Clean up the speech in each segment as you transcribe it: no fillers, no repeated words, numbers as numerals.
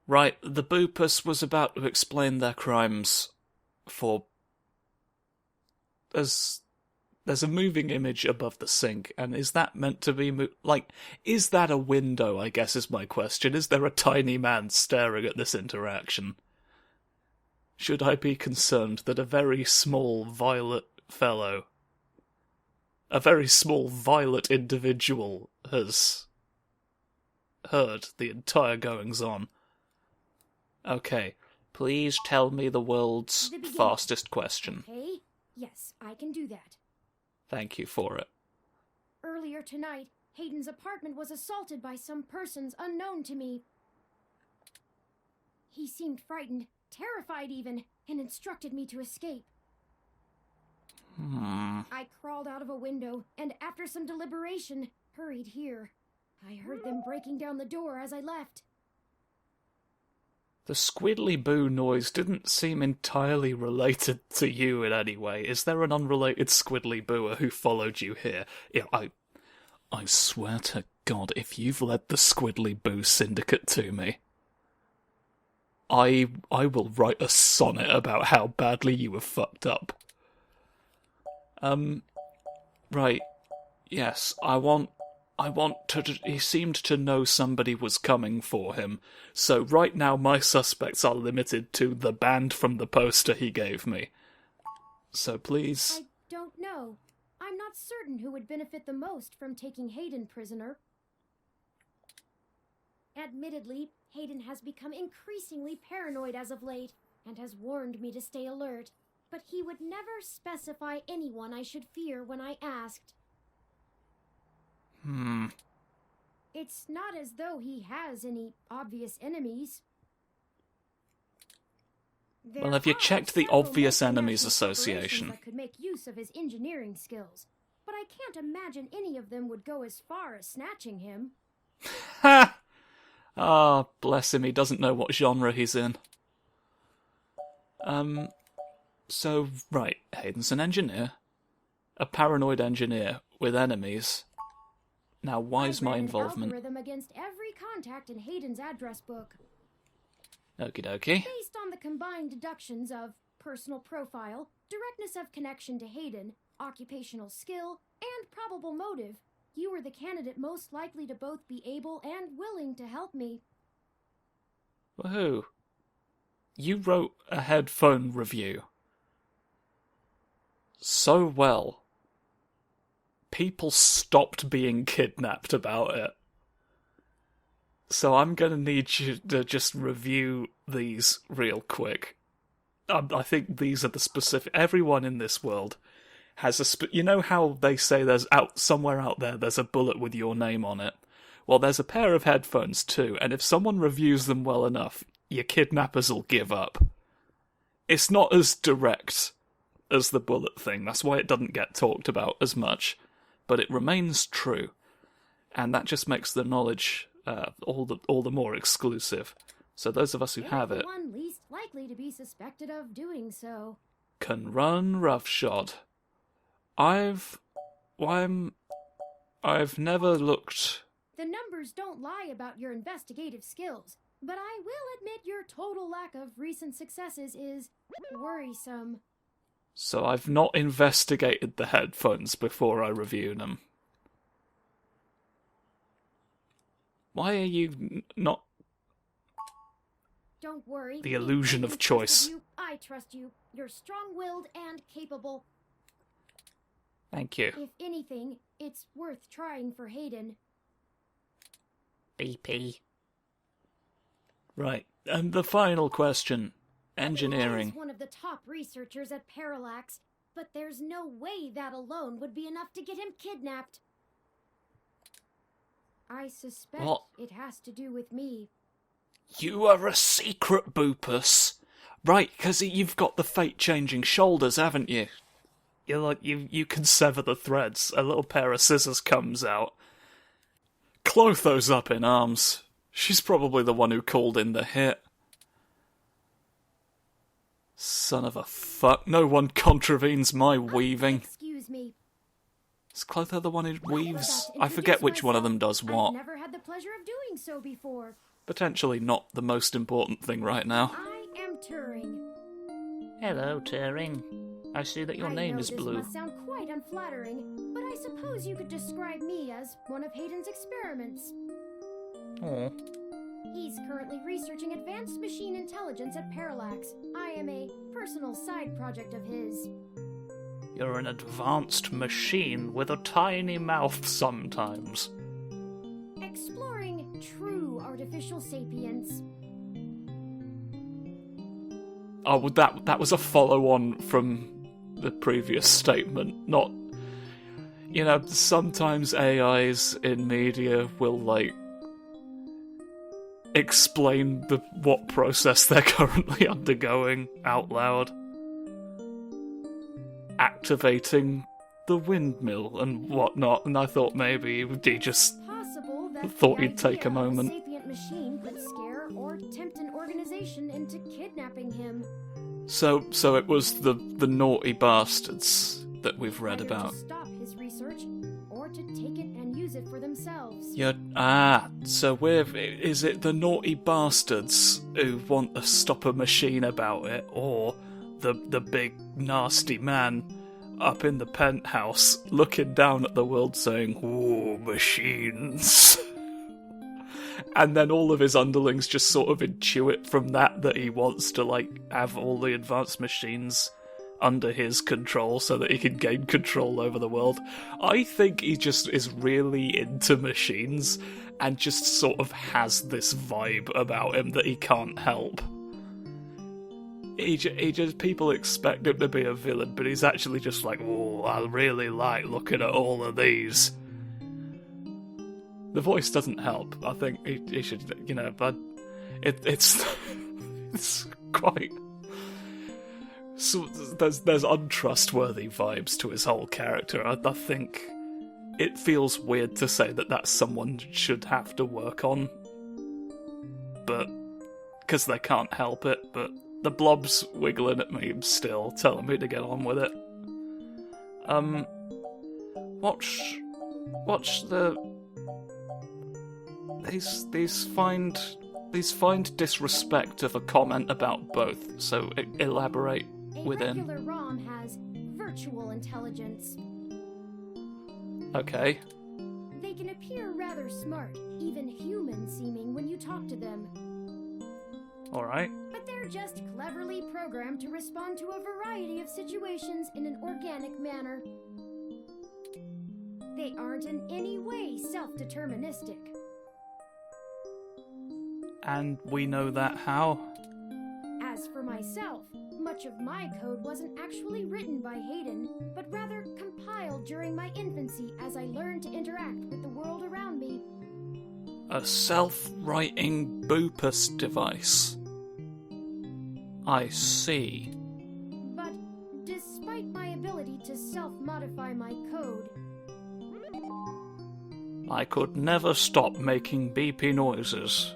Right, the Boopus was about to explain their crimes for... There's a moving image above the sink, and is that meant to be... is that a window, I guess is my question. Is there a tiny man staring at this interaction? Should I be concerned that a very small violet fellow, a very small violet individual, has heard the entire goings-on? Okay, please tell me the world's fastest question. Okay, yes, I can do that. Thank you for it. Earlier tonight, Hayden's apartment was assaulted by some persons unknown to me. He seemed frightened, terrified even, and instructed me to escape. I crawled out of a window, and after some deliberation, hurried here. I heard them breaking down the door as I left. The squiddly boo noise didn't seem entirely related to you in any way. Is there an unrelated squiddly booer who followed you here? Yeah, I swear to God, if you've led the squiddly boo syndicate to me, I will write a sonnet about how badly you were fucked up. Right. Yes, I want to... He seemed to know somebody was coming for him, so right now my suspects are limited to the band from the poster he gave me. So please... I don't know. I'm not certain who would benefit the most from taking Hayden prisoner. Admittedly, Hayden has become increasingly paranoid as of late, and has warned me to stay alert, but he would never specify anyone I should fear when I asked. It's not as though he has any obvious enemies. Well, have you checked the Obvious Enemies Association? That could make use of his engineering skills, but I can't imagine any of them would go as far as snatching him. Ha! Ah, bless him, he doesn't know what genre he's in. So, right, Hayden's an engineer. A paranoid engineer with enemies. Now, why's my involvement? I ran an algorithm against every contact in Hayden's address book. Okie dokie. Based on the combined deductions of personal profile, directness of connection to Hayden, occupational skill, and probable motive, you were the candidate most likely to both be able and willing to help me. Woohoo. You wrote a headphone review so well. People stopped being kidnapped about it. So I'm going to need you to just review these real quick. I think these are the specific... Everyone in this world has a... You know how they say somewhere out there's a bullet with your name on it? Well, there's a pair of headphones too, and if someone reviews them well enough, your kidnappers will give up. It's not as direct as the bullet thing, that's why it doesn't get talked about as much. But it remains true, and that just makes the knowledge all the more exclusive. So those of us who have it, the one least likely to be suspected of doing so, can run roughshod. I've never looked. The numbers don't lie about your investigative skills, but I will admit your total lack of recent successes is worrisome. So I've not investigated the headphones before I review them. Why are you not... Don't worry. The illusion of choice. I trust you. You're strong-willed and capable. Thank you. If anything, it's worth trying for Hayden. BP. Right, and the final question. Engineering. He's one of the top researchers at Parallax, but there's no way that alone would be enough to get him kidnapped. I suspect it has to do with me. You are a secret Boopus. Right, because you've got the fate-changing shoulders, haven't you? You're like, you can sever the threads. A little pair of scissors comes out. Clotho's up in arms. She's probably the one who called in the hit. Son of a fuck, no one contravenes my weaving. Excuse me. Is Clotho the one who weaves? I forget which one of them does what. I've never had the pleasure of doing so before. Potentially not the most important thing right now. I am Turing. Hello, Turing. I see that your name is Blue. This must sound quite unflattering, but I suppose you could describe me as one of Hayden's experiments. Oh. He's currently researching advanced machine intelligence at Parallax. I am a personal side project of his. You're an advanced machine with a tiny mouth sometimes. Exploring true artificial sapience. Oh, that was a follow-on from the previous statement, not... You know, sometimes AIs in media will, like, explain what process they're currently undergoing out loud. Activating the windmill and whatnot, and I thought maybe he just thought he'd take a moment. Sapient machine could scare or tempt an organization into kidnapping him. So it was the naughty bastards that we've read Either about. to stop his research or to take it and use it for themselves. Is it the naughty bastards who want to stop a machine about it, or the big nasty man up in the penthouse looking down at the world saying, "Ooh, machines." And then all of his underlings just sort of intuit from that he wants to, like, have all the advanced machines under his control so that he can gain control over the world. I think he just is really into machines and just sort of has this vibe about him that he can't help. He just, people expect him to be a villain, but he's actually just like, oh, I really like looking at all of these. The voice doesn't help. I think he should, you know, but it's it's quite. So there's untrustworthy vibes to his whole character. I think it feels weird to say that that's someone should have to work on, but because they can't help it. But the blob's wiggling at me still, telling me to get on with it. Watch the. These find disrespect of a comment about both, so elaborate within. A regular ROM has virtual intelligence. Okay. They can appear rather smart, even human-seeming when you talk to them. Alright. But they're just cleverly programmed to respond to a variety of situations in an organic manner. They aren't in any way self-deterministic. And we know that how? As for myself, much of my code wasn't actually written by Hayden, but rather compiled during my infancy as I learned to interact with the world around me. A self-writing boopus device. I see. But despite my ability to self-modify my code, I could never stop making beepy noises,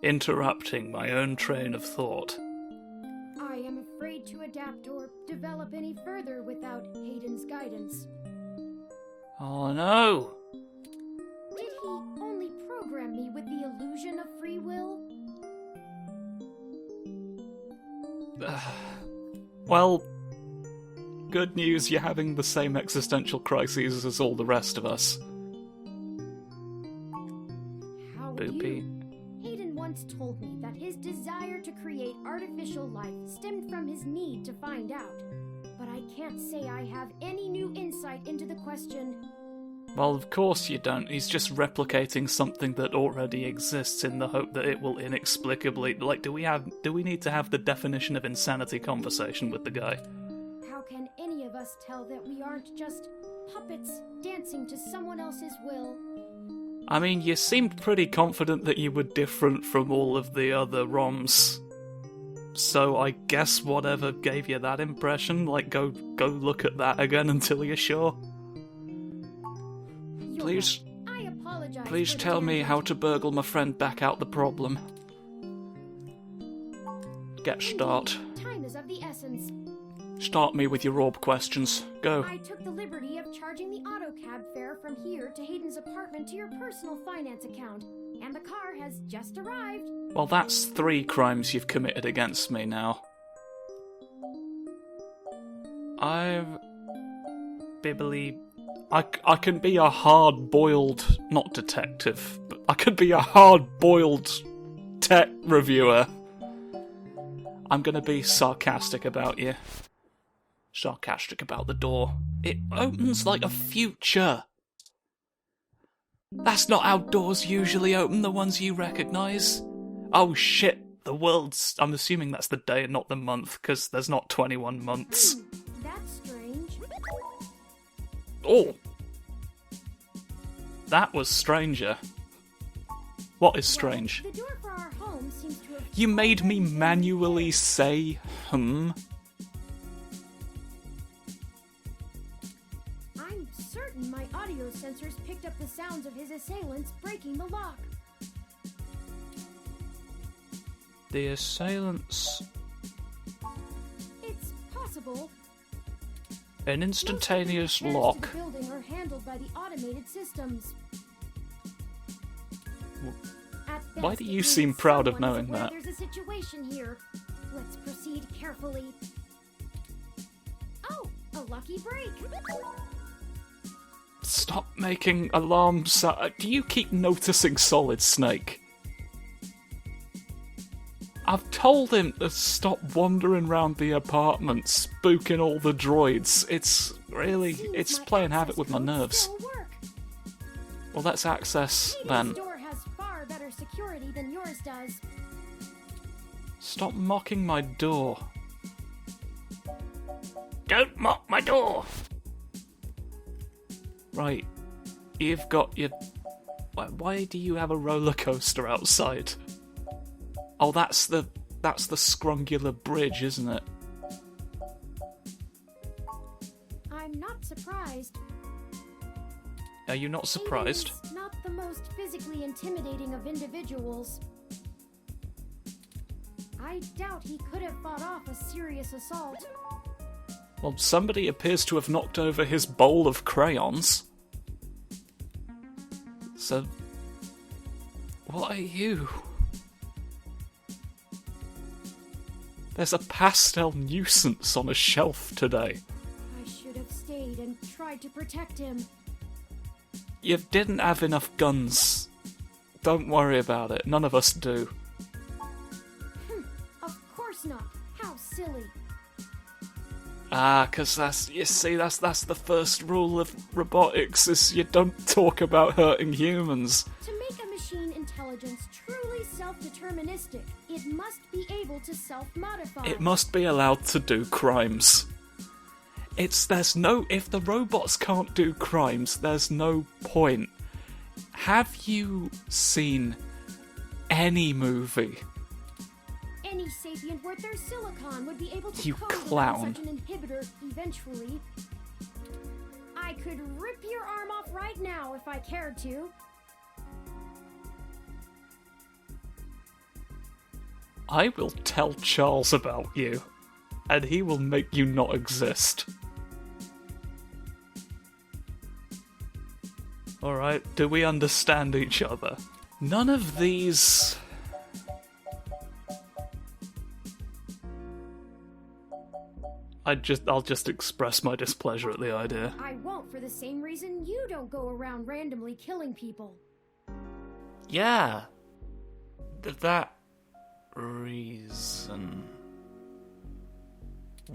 interrupting my own train of thought. I am afraid to adapt or develop any further without Hayden's guidance. Oh no! Did he only program me with the illusion of free will? Well, good news, you're having the same existential crises as all the rest of us. How Boopy. Hayden once told me that his desire to create artificial life stemmed from his need to find out. But I can't say I have any new insight into the question. Well, of course you don't. He's just replicating something that already exists in the hope that it will inexplicably... Like, do we need to have the definition of insanity conversation with the guy? How can any of us tell that we aren't just puppets dancing to someone else's will? I mean, you seemed pretty confident that you were different from all of the other ROMs. So I guess whatever gave you that impression, like, go look at that again until you're sure. Please, I apologize. please tell me how to burgle my friend back out the problem. Get start. Time is of the essence. Start me with your orb questions. Go. I took the liberty of charging the auto cab fare from here to Hayden's apartment to your personal finance account. and the car has just arrived. Well, that's 3 crimes you've committed against me now. I can be a hard-boiled, not detective, but I could be a hard-boiled tech reviewer. I'm gonna be sarcastic about you. Sarcastic about the door. It opens like a future. That's not how doors usually open, the ones you recognise. Oh shit, the world's... I'm assuming that's the day and not the month, because there's not 21 months. That's strange. Oh! That was stranger. What is strange? The door for our home seems to have... You made me manually say, I'm certain my audio sensors picked up the sounds of his assailants breaking the lock. The assailants... It's possible. An instantaneous Most of the lock. repairs to the building are handled by the automated systems. At Why best, do it you means seem proud of someone is knowing aware that? There's a situation here. Let's proceed carefully. Oh, a lucky break. Stop making alarm do you keep noticing Solid Snake? I've told him to stop wandering around the apartment, spooking all the droids. It's Seems my playing havoc access with my codes nerves. still work. Well, let's access Hayden's then. door has far better security than yours does. Stop mocking my door. Don't mock my door! Right, you've got your... Why do you have a roller coaster outside? Oh, that's the Scrungular Bridge, isn't it? I'm not surprised. Are you not surprised? Hayden's not the most physically intimidating of individuals. I doubt he could have fought off a serious assault. Well, somebody appears to have knocked over his bowl of crayons. So... what are you? There's a pastel nuisance on a shelf today. I should have stayed and tried to protect him. You didn't have enough guns. Don't worry about it. None of us do. Of course not. How silly. Ah, 'cause that's the first rule of robotics, is you don't talk about hurting humans. To make a machine intelligence truly self-deterministic, it must be able to self-modify. It must be allowed to do crimes. If the robots can't do crimes, there's no point. Have you seen any movie? Any sapient worth their silicon would be able to You code clown. around such an inhibitor eventually. I could rip your arm off right now if I cared to. I will tell Charles about you, and he will make you not exist. Alright, do we understand each other? None of these... I'll just express my displeasure at the idea. I won't for the same reason you don't go around randomly killing people. Yeah. That reason.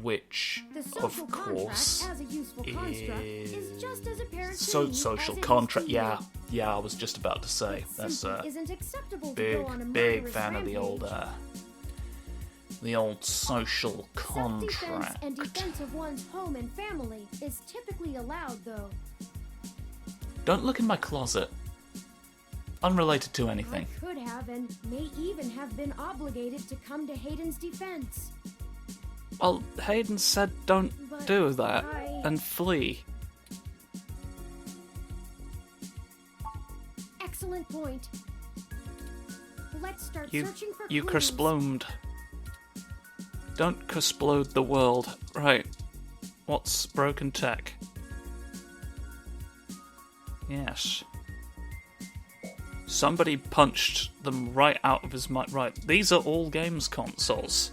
Which, The of social course, contract as a useful construct is just as apparent to me social as it contract. is to you. Yeah, I was just about to say. It That's simply isn't acceptable to big, go on a big murderous fan of the old social Self-defense contract. and defense of one's home and family is typically allowed, though. Don't look in my closet. Unrelated to anything. I could have and may even have been obligated to come to Hayden's defense. Well, Hayden said don't But do that I- and flee. Excellent point. Let's start searching for You clues. kersplomed. Don't kersplode the world. Right. What's broken tech? Yes. Somebody punched them right out of his mind. Right, these are all games consoles.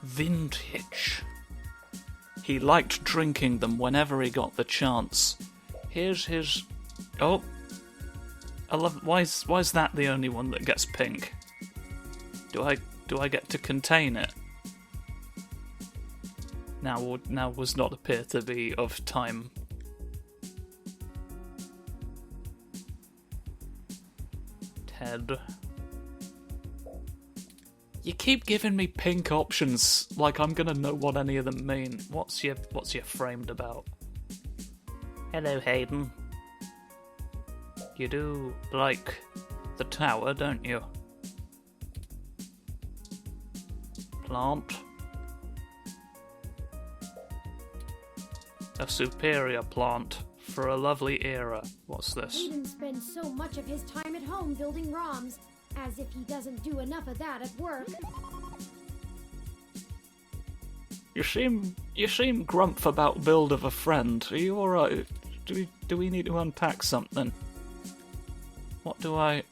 Vintage. He liked drinking them whenever he got the chance. Here's his... Oh. I love... Why is that the only one that gets pink? Do I get to contain it? Now was not appear to be of time. Ted. You keep giving me pink options like I'm gonna know what any of them mean. What's your framed about? Hello, Hayden. You do like the tower, don't you? Plant. A superior plant for a lovely era. What's this? Hayden spends so much of his time at home building ROMs, as if he doesn't do enough of that at work. You seem grumph about build of a friend. Are you alright? Do we need to unpack something? What do I...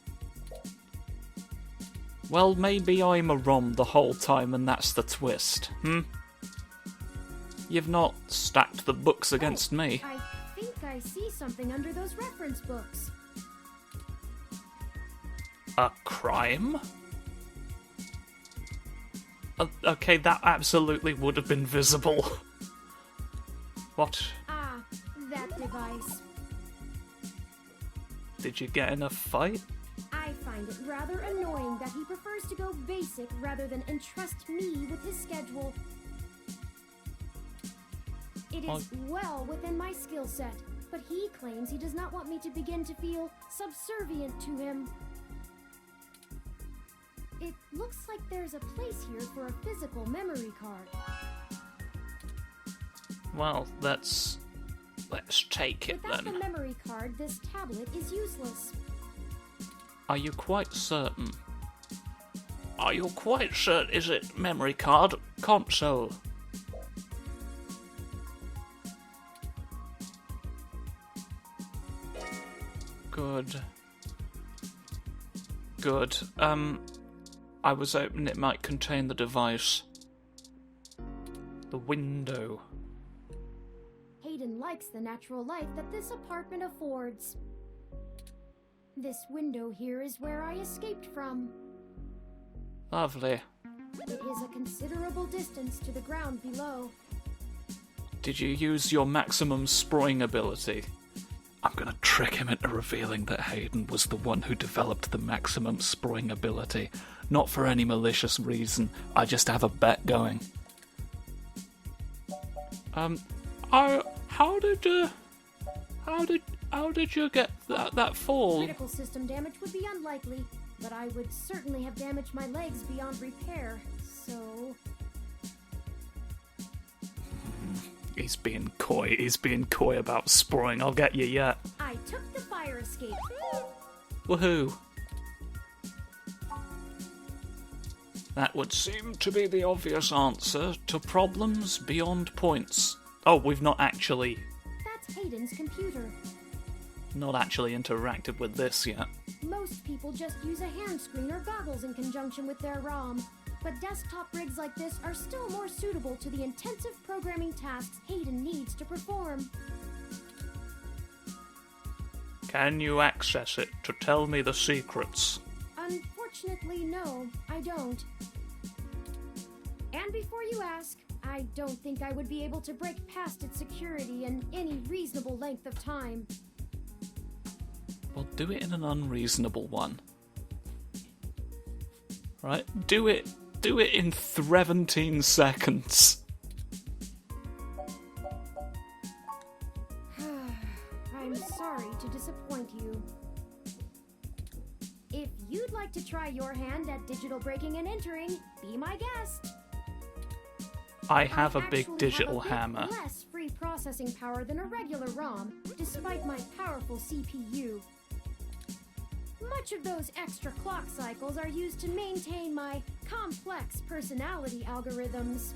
Well, maybe I'm a ROM the whole time and that's the twist, You've not stacked the books against me. I think I see something under those reference books. A crime? Okay, that absolutely would have been visible. What? Ah, that device. Did you get in a fight? I find it rather annoying that he prefers to go basic rather than entrust me with his schedule. It is well within my skill set, but he claims he does not want me to begin to feel subservient to him. It looks like there's a place here for a physical memory card. Well, let's take it Without then. the memory card, this tablet is useless. Are you quite certain? Are you quite certain? Is it memory card console? Good. I was hoping it might contain the device. The window. Hayden likes the natural light that this apartment affords. This window here is where I escaped from. Lovely. It is a considerable distance to the ground below. Did you use your maximum sproing ability? I'm gonna trick him into revealing that Hayden was the one who developed the maximum sproing ability. Not for any malicious reason, I just have a bet going. How did you get that fall? Critical system damage would be unlikely, but I would certainly have damaged my legs beyond repair, so... He's being coy about sproing. I'll get you yet. I took the fire escape. Woohoo! That would seem to be the obvious answer to problems beyond points. Oh, we've not actually Hayden's computer. Not actually interacted with this yet. Most people just use a hand screen or goggles in conjunction with their ROM, but desktop rigs like this are still more suitable to the intensive programming tasks Hayden needs to perform. Can you access it to tell me the secrets? Unfortunately, no, I don't. And before you ask, I don't think I would be able to break past its security in any reasonable length of time. Well, do it in an unreasonable one. Right? Do it in 17 seconds. I'm sorry to disappoint you. If you'd like to try your hand at digital breaking and entering, be my guest. I have a big digital bit hammer. Less free processing power than a regular ROM, despite my powerful CPU. Much of those extra clock cycles are used to maintain my complex personality algorithms.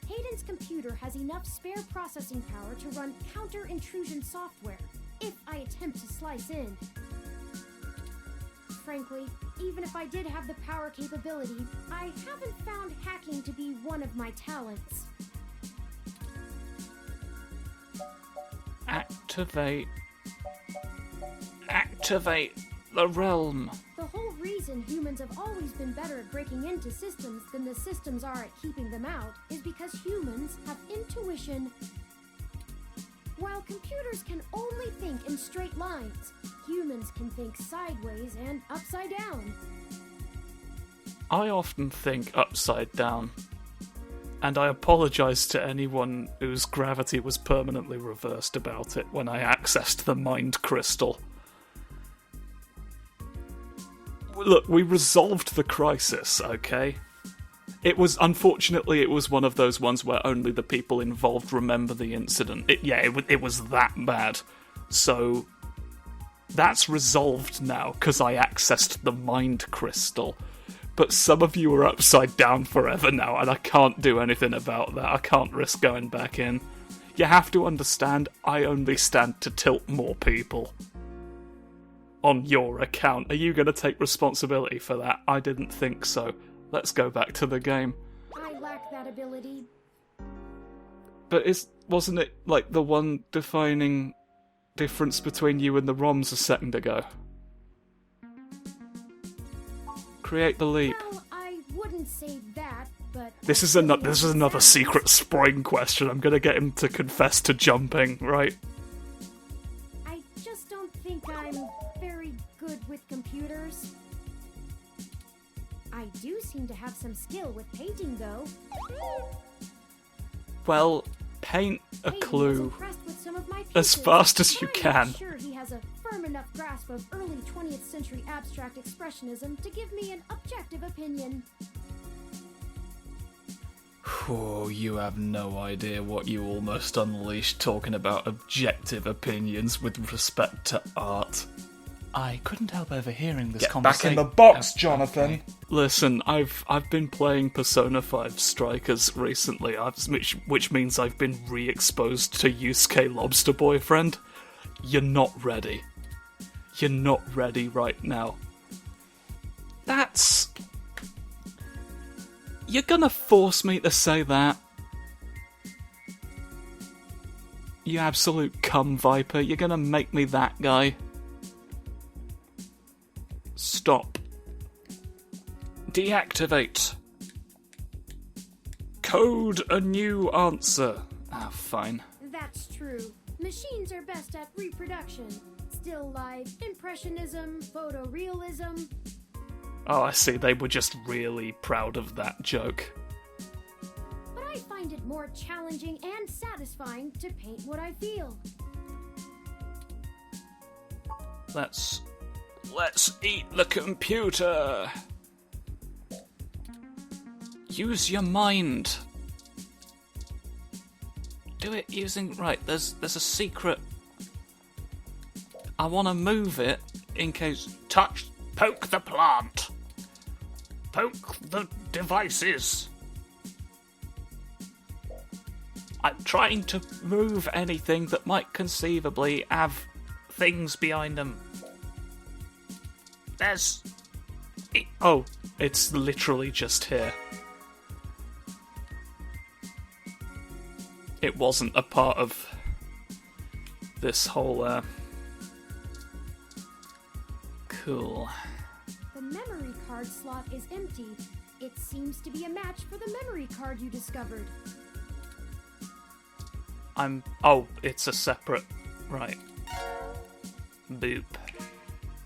Hayden's computer has enough spare processing power to run counter-intrusion software, if I attempt to slice in. Frankly, even if I did have the power capability, I haven't found hacking to be one of my talents. Activate the realm. The whole reason humans have always been better at breaking into systems than the systems are at keeping them out is because humans have intuition. While computers can only think in straight lines, humans can think sideways and upside down. I often think upside down. And I apologise to anyone whose gravity was permanently reversed about it when I accessed the mind crystal. Look, we resolved the crisis, okay? Unfortunately, it was one of those ones where only the people involved remember the incident. It was that bad. So, that's resolved now, because I accessed the mind crystal. But some of you are upside down forever now, and I can't do anything about that. I can't risk going back in. You have to understand, I only stand to tilt more people. On your account. Are you going to take responsibility for that? I didn't think so. Let's go back to the game. I lack that ability. But wasn't it like the one defining difference between you and the ROMs a second ago? Create the leap. Well, I wouldn't say that, but... This is another secret spring question. I'm going to get him to confess to jumping, right? I just don't think I'm very good with computers. I do seem to have some skill with painting, though. Well, paint a Hayden was clue impressed with some of my as pieces. fast as you I'm can. not sure he has a firm enough grasp of early 20th century abstract expressionism to give me an objective opinion. Oh, you have no idea what you almost unleashed talking about objective opinions with respect to art. I couldn't help overhearing this conversation. Back in the box, Jonathan! Okay. Listen, I've been playing Persona 5 Strikers recently, which means I've been re-exposed to Yusuke Lobster Boyfriend. You're not ready. You're not ready right now. You're gonna force me to say that? You absolute cum viper, you're gonna make me that guy? Stop. Deactivate. Code a new answer. Ah, fine. That's true. Machines are best at reproduction. Still life, impressionism, photorealism. Oh, I see, they were just really proud of that joke. But I find it more challenging and satisfying to paint what I feel. Let's eat the computer. Use your mind. Do it using... Right, there's a secret. I want to move it in case... Poke the plant. Poke the devices. I'm trying to move anything that might conceivably have things behind them. Oh, it's literally just here. It wasn't a part of this whole, Cool. The memory card slot is empty. It seems to be a match for the memory card you discovered. Oh, it's a separate... Right. Boop.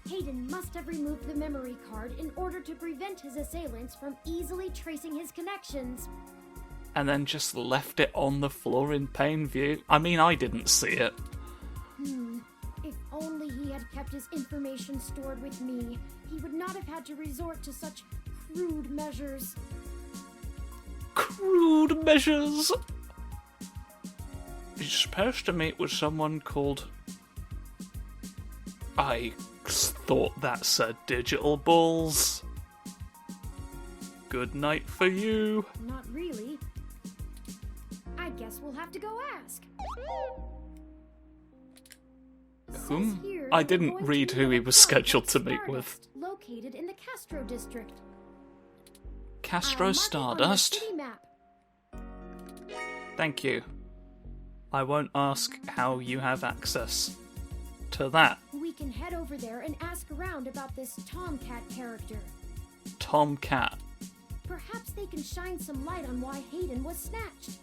Hayden must have removed the memory card in order to prevent his assailants from easily tracing his connections. And then just left it on the floor in plain view. I mean, I didn't see it. If only he had kept his information stored with me, he would not have had to resort to such crude measures. Crude measures? You're supposed to meet with someone called... I thought that said Digital Balls. Good night for you. Not really. I guess we'll have to go ask. Whom? Says here I that we're didn't going read to who meet he at was a park scheduled at to meet with. Stardust, located in the Castro district. Castro I'll mark it on your Stardust? city map. Thank you. I won't ask how you have access to that. We can head over there and ask around about this Tomcat character. Tomcat. Perhaps they can shine some light on why Hayden was snatched.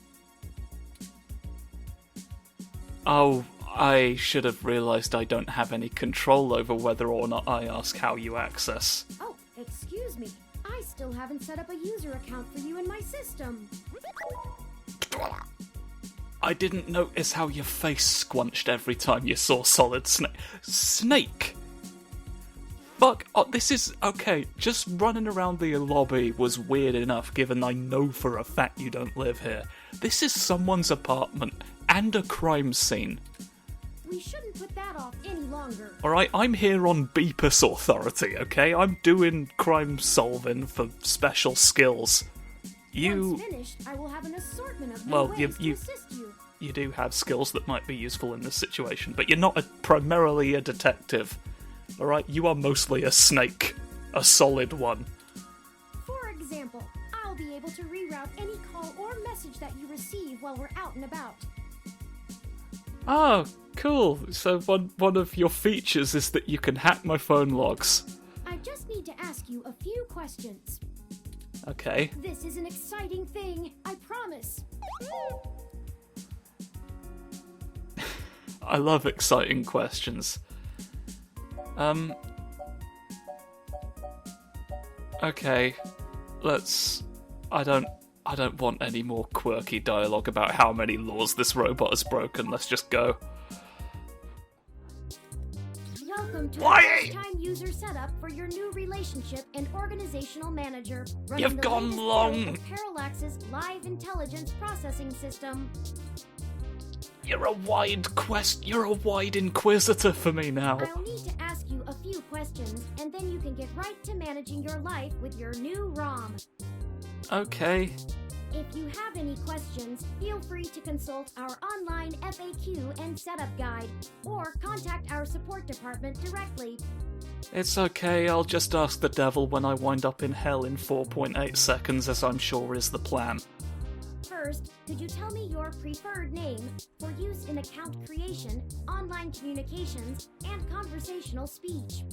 Oh, I should have realised I don't have any control over whether or not I ask how you access. Oh, excuse me. I still haven't set up a user account for you in my system. I didn't notice how your face squunched every time you saw Solid Snake. Snake! Fuck, oh, this is... Okay, just running around the lobby was weird enough, given I know for a fact you don't live here. This is someone's apartment, and a crime scene. We shouldn't put that off any longer. Alright, I'm here on Beepus Authority, okay? I'm doing crime solving for special skills. Once finished, I will have an assortment of new Well, ways to assist you. You do have skills that might be useful in this situation, but you're not primarily a detective. Alright, you are mostly a snake. A solid one. For example, I'll be able to reroute any call or message that you receive while we're out and about. Oh, cool. So one of your features is that you can hack my phone logs. I just need to ask you a few questions. Okay. This is an exciting thing, I promise. I love exciting questions. Okay. I don't want any more quirky dialogue about how many laws this robot has broken. Let's just go. Welcome to Why? the first-time user setup for your new relationship and organizational manager. Running You've the gone latest long. build of Parallax's live intelligence processing system. You're a wide inquisitor for me now. I'll need to ask you a few questions, and then you can get right to managing your life with your new ROM. Okay. If you have any questions, feel free to consult our online FAQ and setup guide, or contact our support department directly. It's okay, I'll just ask the devil when I wind up in hell in 4.8 seconds, as I'm sure is the plan. First, could you tell me your preferred name for use in account creation, online communications, and conversational speech?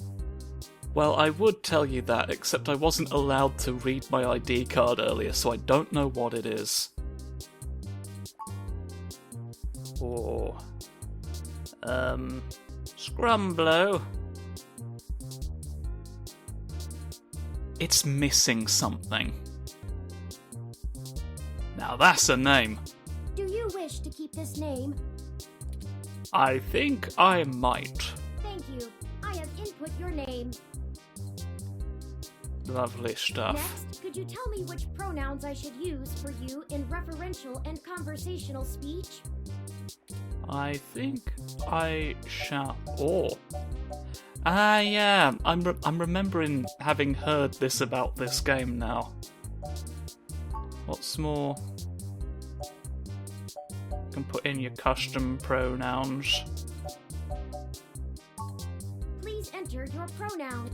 Well, I would tell you that, except I wasn't allowed to read my ID card earlier, so I don't know what it is. Oh. Scrumblow. It's missing something. Now that's a name. Do you wish to keep this name? I think I might. Thank you. I have input your name. Lovely stuff. Next, could you tell me which pronouns I should use for you in referential and conversational speech? I think I shall. Oh. Ah, yeah. I'm remembering having heard this about this game now. What's more, you can put in your custom pronouns. Please enter your pronoun.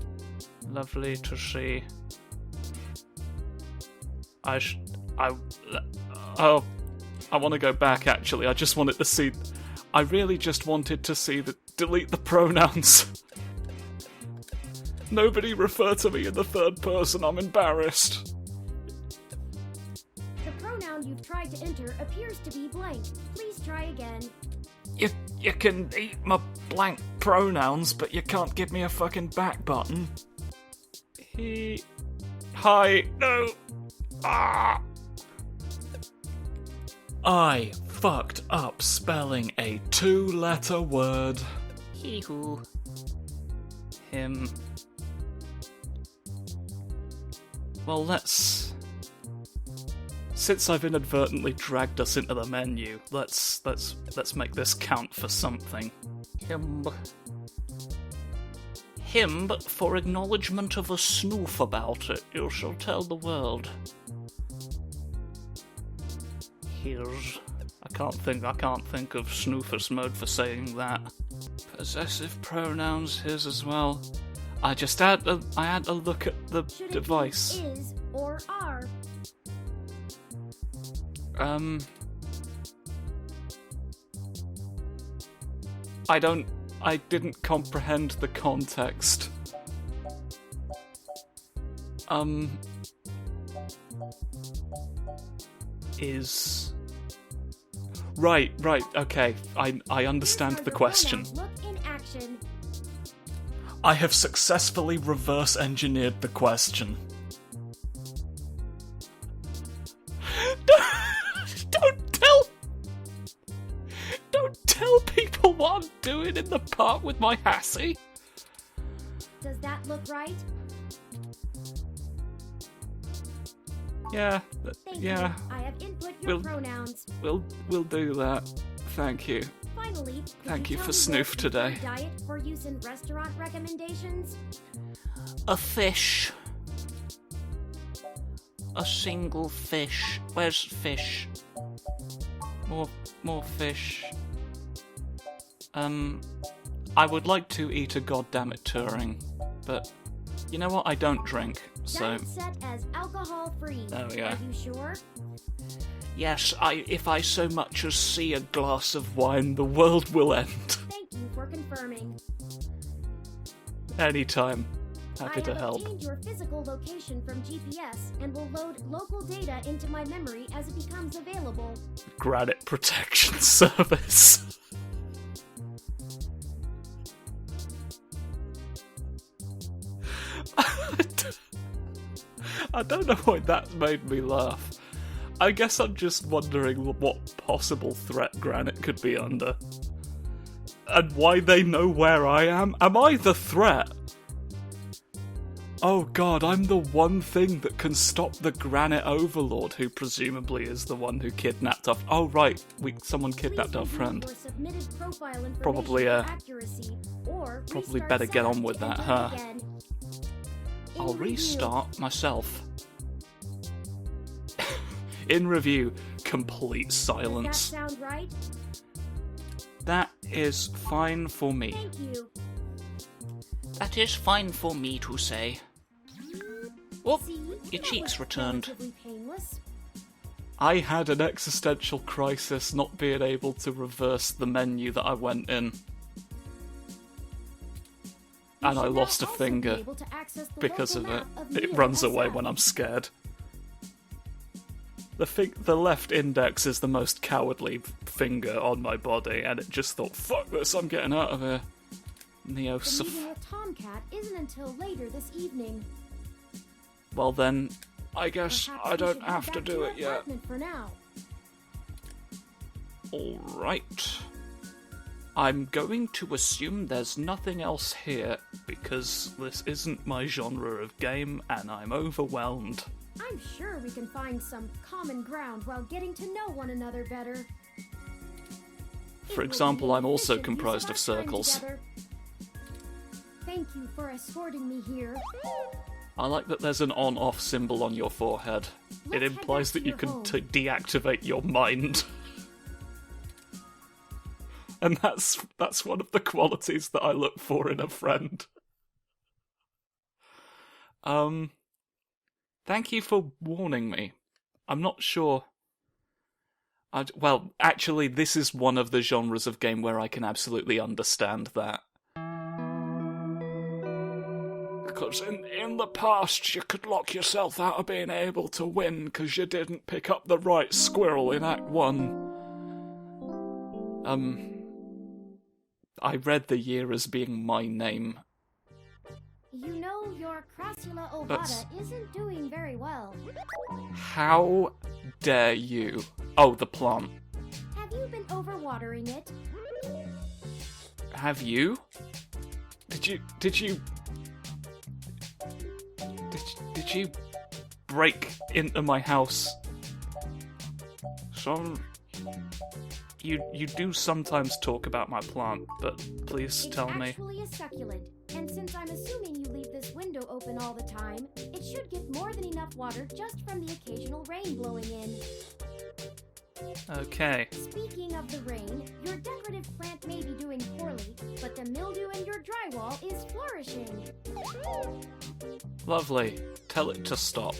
Lovely to see. I want to go back, actually. I just wanted to see... I really just wanted to see the... Delete the pronouns. Nobody refer to me in the third person, I'm embarrassed. The pronoun you've tried to enter appears to be blank. Please try again. You can eat my blank pronouns, but you can't give me a fucking back button. Hi, no. Ah. I fucked up spelling a 2-letter word. Hee-hoo. Him. Well, since I've inadvertently dragged us into the menu, let's make this count for something. Him, for acknowledgement of a snoof about it, you shall tell the world. Here's... I can't think of snoofers mode for saying that. Possessive pronouns, his as well. I had a look at the Should it device. be is or are? I didn't comprehend the context. Is... Right, okay. I understand the question. Look in action. I have successfully reverse engineered the question. Don't tell people what I'm doing in the park with my Hassie. Does that look right? Yeah, Thank yeah. you. I have input your pronouns. We'll do that. Thank you. Finally, Thank you tell for me snoof your today. Diet for use in restaurant recommendations. A fish. A single fish. Where's fish? More fish. I would like to eat a goddammit Turing, but you know what? I don't drink, so... Diet set as alcohol-free. There we go. Are you sure? Yes, if I so much as see a glass of wine, the world will end. Thank you for confirming. Anytime. Happy to I have help. obtained your physical location from GPS and will load local data into my memory as it becomes available. Granite Protection Service. I don't know why that made me laugh. I guess I'm just wondering what possible threat Granite could be under. And why they know where I am. Am I the threat? Oh god, I'm the one thing that can stop the Granite Overlord, who presumably is the one who kidnapped our... Oh right, someone kidnapped our friend. Probably, probably better get on with that, huh? I'll restart myself. In review, complete silence. Does that sound right? That is fine for me. Thank you. That is fine for me to say. Oh, See, your that cheeks was returned. relatively painless. I had an existential crisis not being able to reverse the menu that I went in. You And I should now lost a also be finger able to access the because local of it. map It Neo runs away SF. when I'm scared. The left index is the most cowardly finger on my body, and it just thought, fuck this, I'm getting out of here. Neo The meeting with Tomcat isn't until later this evening. Well then, I guess Perhaps I we don't should have head to back do your it yet. apartment for now. Alright. I'm going to assume there's nothing else here, because this isn't my genre of game, and I'm overwhelmed. I'm sure we can find some common ground while getting to know one another better. For example, I'm also comprised of circles. Thank you for escorting me here. I like that there's an on-off symbol on your forehead. It Let's implies head that back you to can your home. deactivate your mind. And that's one of the qualities that I look for in a friend. Thank you for warning me. I'm not sure... well, actually, this is one of the genres of game where I can absolutely understand that. Because in the past, you could lock yourself out of being able to win because you didn't pick up the right squirrel in Act 1. I read the year as being my name. You know your Crassula ovata That's- isn't doing very well. How dare you? Oh, the plant. Have you been overwatering it? Have you? Did you break into my house? You do sometimes talk about my plant, but please tell me. It's actually a succulent, and since I'm assuming you leave this window open all the time, it should get more than enough water just from the occasional rain blowing in. Okay. Speaking of the rain, your decorative plant may be doing poorly, but the mildew in your drywall is flourishing. Lovely. Tell it to stop.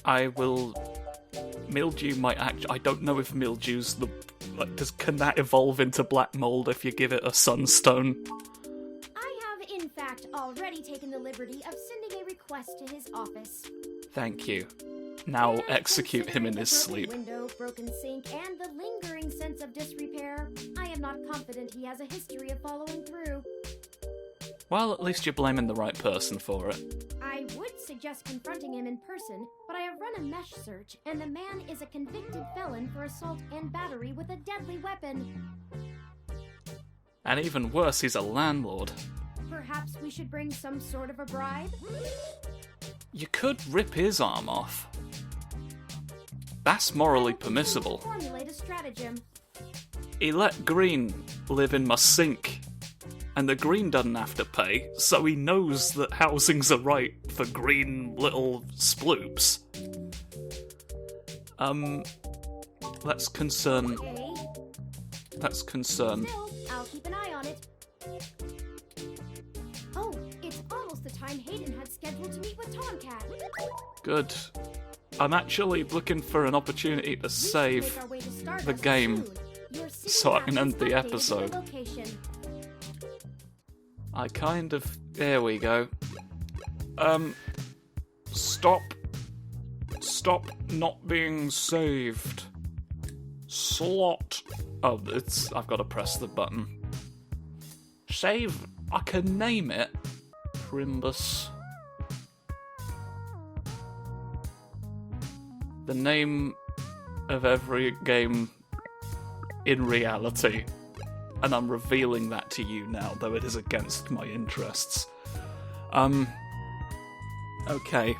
I will... Mildew might I don't know if mildew's the... can that evolve into black mold if you give it a sunstone? I have, in fact, already taken the liberty of sending a request to his office. Thank you. Now And execute him in considering his the broken sleep. Window, broken sink, and the lingering sense of disrepair, I am not confident he has a history of following through. Well, at least you're blaming the right person for it. I would suggest confronting him in person, but I have run a mesh search, and the man is a convicted felon for assault and battery with a deadly weapon. And even worse, he's a landlord. Perhaps we should bring some sort of a bribe? You could rip his arm off. That's morally I'll permissible. Formulate a stratagem. He let Green live in my sink, and the Green doesn't have to pay, so he knows that housing's a right for green little sploops. Let's concern... Okay. Let's concern... Still, I'll keep an eye on it. Oh, it's almost the time Hayden had scheduled to meet with Tomcat. Good. I'm actually looking for an opportunity to save Make our way to Stardust the game, soon. Your city so I map can has end the updated episode. your location. I kind of... There we go. Stop. Stop not being saved. Slot. Oh, I've got to press the button. Save... I can name it. Primbus. The name of every game in reality. And I'm revealing that to you now, though it is against my interests. Okay.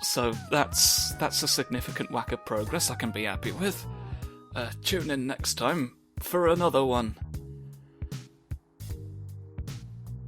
So that's a significant whack of progress I can be happy with. Tune in next time for another one.